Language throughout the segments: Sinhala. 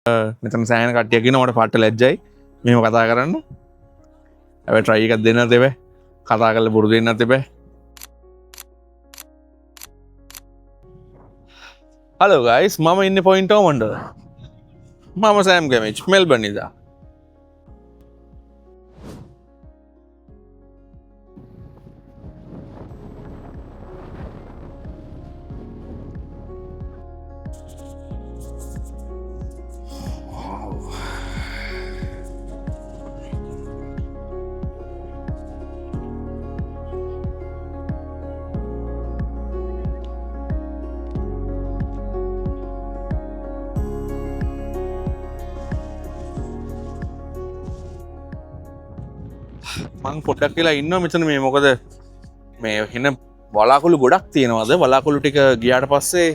මෙතන සෑහෙන කට්ටියක් ඉන්නවා මට පට්ට ලැජ්ජයි මෙහෙම කතා කරන්න. හැබැයි try එකක් දෙන්න තිබේ. කතා කරලා පුරුදු වෙන්න තිබේ. Hello guys, මම ඉන්නේ Point Ormond වල. මම සෑම් ගැමිච් මෙල්බන් ඉඳලා. මං පොඩ්ඩක් කියලා ඉන්නවා මෙතන මේ මොකද මේ හින වලාකුළු ගොඩක් තියෙනවාද වලාකුළු ටික ගියාට පස්සේ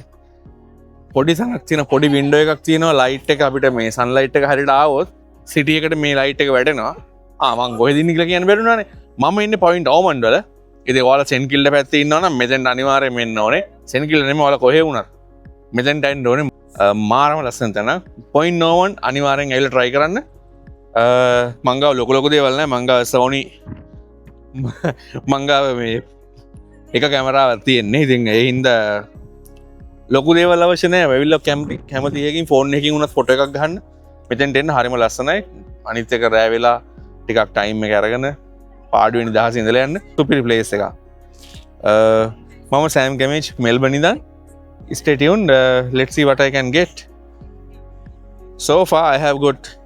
පොඩි තනක් තියෙන පොඩි වින්ඩෝ එකක් තියෙනවා ලයිට් එක අපිට මේ සන්ලයිට් එක හරියට ආවොත් සිටි එකට මේ ලයිට් එක වැටෙනවා මං කොහෙද ඉන්නේ කියලා කියන්න බැරුණානේ මම ඉන්නේ පොයින්ට් ඕමන්ඩ් වල ඉතින් ඔයාලා සෙන්කිල්ල පැත්තේ ඉන්නවා නම් මෙතෙන් අනිවාර්යයෙන් එන්න ඕනේ සෙන්කිල්ල නෙමෙයි ඔයාලා කොහේ වුණත් මෙතෙන්ට එන්න ඕනේ මාරම ලස්සන තැන පොයින්ට් ඕමන්ඩ් අනිවාර්යෙන් ඇවිල්ලා try කරන්න මංගාව ලොකු දේවල් නෑ මංගාව සෝනි මංගාව මේ එක කැමරාවක් තියෙන්නේ ඉතින් ඒ හින්දා ලොකු දේවල් අවශ්‍ය නෑ ඇවිල්ලා කැමති එකකින් ෆෝන් එකකින් උනත් ෆොටෝ එකක් ගන්න මෙතෙන්ට එන්න හරිම ලස්සනයි අනිත් එක රෑ වෙලා ටිකක් ටයිම් එක අරගෙන පාඩු වෙන දහස ඉඳලා යන්න සුපිරි ප්ලේස් එකක් මම සෑම් ගැමිච් මෙල්බන් ඉඳන් stay tuned let's see what I can get so far I have got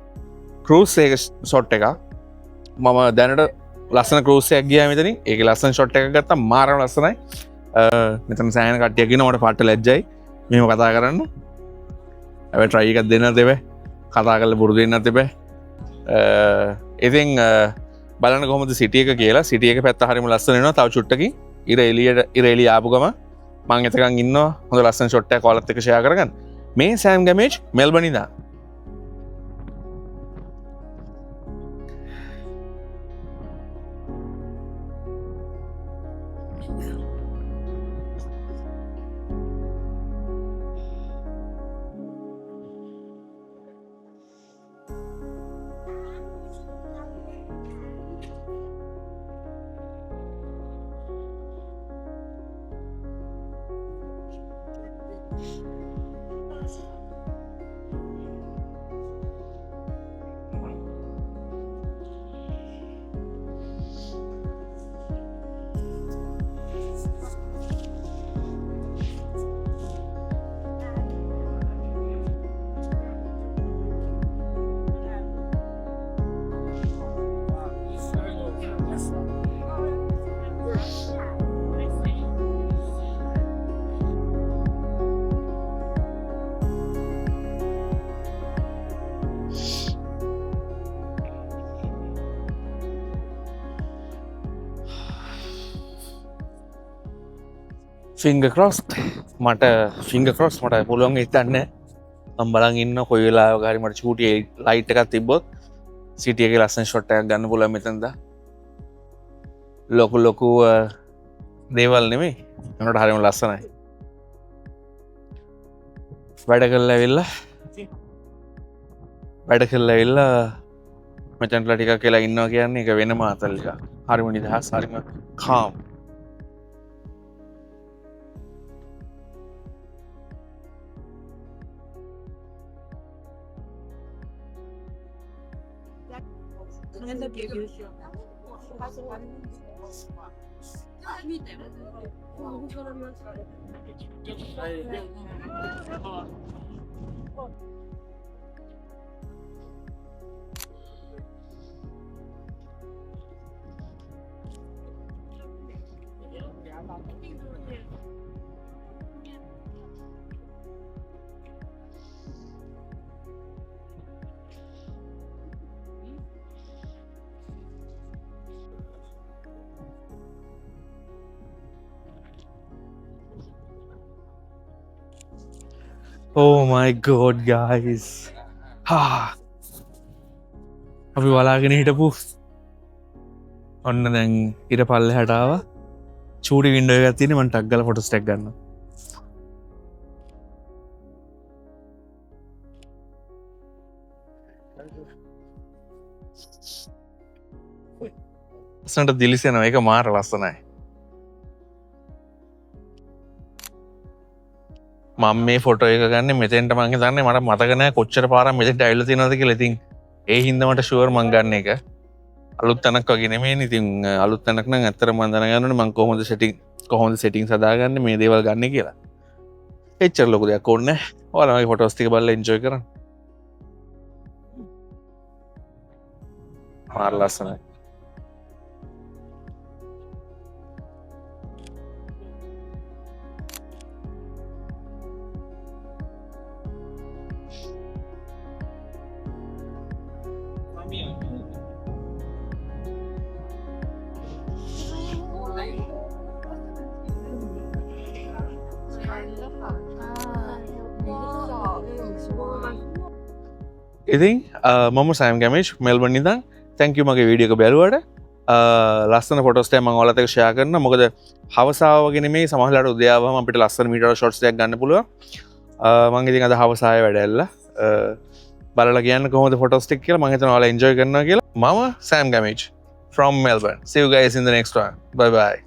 cruise එක ෂොට් එකක් මම දැනට ලස්සන cruise එකක් ගියා මෙතනින් ඒකේ ලස්සන ෂොට් එකක් ගත්තා මාරම ලස්සනයි මෙතන සෑහෙන කට්ටියක් ඉන්නවා මට පට්ට ලැජ්ජයි මෙහෙම කතා කරන්න හැබැයි try එකක් දෙන්න තිබේ කතා කරලා පුරුදු වෙන්න තිබේ ඉතින් බලන්න කොහොමද සිටි එක කියලා සිටි එක පැත්ත හරියම ලස්සන වෙනවා තව චුට්ටකින් ඉර එළිය ආපු ගම මම එතකන් ඉන්නවා හොඳ ලස්සන ෂොට් එකක් ඔයාලත් එක්ක ෂෙයා කරගන්න මේ සෑම් ගැමිච් මෙල්බන් ඉඳන් ෆිංගර් ක්‍රොස්ඩ් මට පුළුවන් හිතන්නේ මම බලන් ඉන්න කොයි වෙලාවක හරි මට චූටි ලයිට් එකක් තිබ්බොත් සිටි එකේ ලස්සන ෂොට් එකක් ගන්න පුළුවන් මෙතනද ලොකු දේවල් නෙමෙයි ඒකට හරියම ලස්සනයි වැඩ කරලා ඇවිල්ලා මෙතනට ටිකක් කියලා ඉන්නවා කියන්නේ ඒක වෙනම අතල් එකක් හරිම නිදහස් හරිම calm Oh my god guys අපි බලාගෙන හිටපු ඔන්න දැන් ඉර පල්ලෙහාට ආවා චූටි වින්ඩෝ එකක් තියෙන මම ටක් ගාලා ෆොටෝස් ටැග් ගන්නවා ලස්සනට දිලිසෙනවා. ඒක මාර ලස්සනයි. මම මේ ෆොටෝ එක ගන්න මෙතෙන්ට මං හිතන්නේ මට මතක නැහැ කොච්චර පාරක් මෙතෙන්ට ඇවිල්ලා තියෙනවද කියලා. ඉතින් ඒ හින්දා මට ෂුවර් මං ගන්න එක අලුත් තැනක් වගේ නෙමෙයිනේ. ඉතින් අලුත් තැනක් නම් ඇත්තටම මම දැනගන්න ඕනේ මං කොහොමද සෙටින්ග්ස් හදාගන්නේ මේ දේවල් ගන්න කියලා. එච්චර ලොකු දෙයක් ඕනේ නැහැ. ඔයාලා මගේ ෆොටෝස් ටික බලලා එන්ජොයි කරන්න. මාර ලස්සනයි. ඉතින් මම සෑම් ගැමේජ් මෙල්බන් ඉඳන් තැන්ක් යු මගේ වීඩියෝ එක බැලුවට. ලස්සන ෆොටෝස් ටික මම ඔයාලත් එක්ක ෂෙයා කරනවා. මොකද හවසාව වගේ නෙමෙයි සමහරවිට උදයාවම අපිට ලස්සන මීටර ෂොට්ස් ටිකක් ගන්න පුළුවන්. මම ඉතින් අද හවසාවේ වැඩ ඇල්ලලා බලලා කියන්න කොහොමද ෆොටෝස් ටික කියලා. මම හිතනවා ඔයාලා එන්ජොයි කරනවා කියලා. මම Sam ගැමේජ් from Melbourne. See you guys in the next one. Bye bye.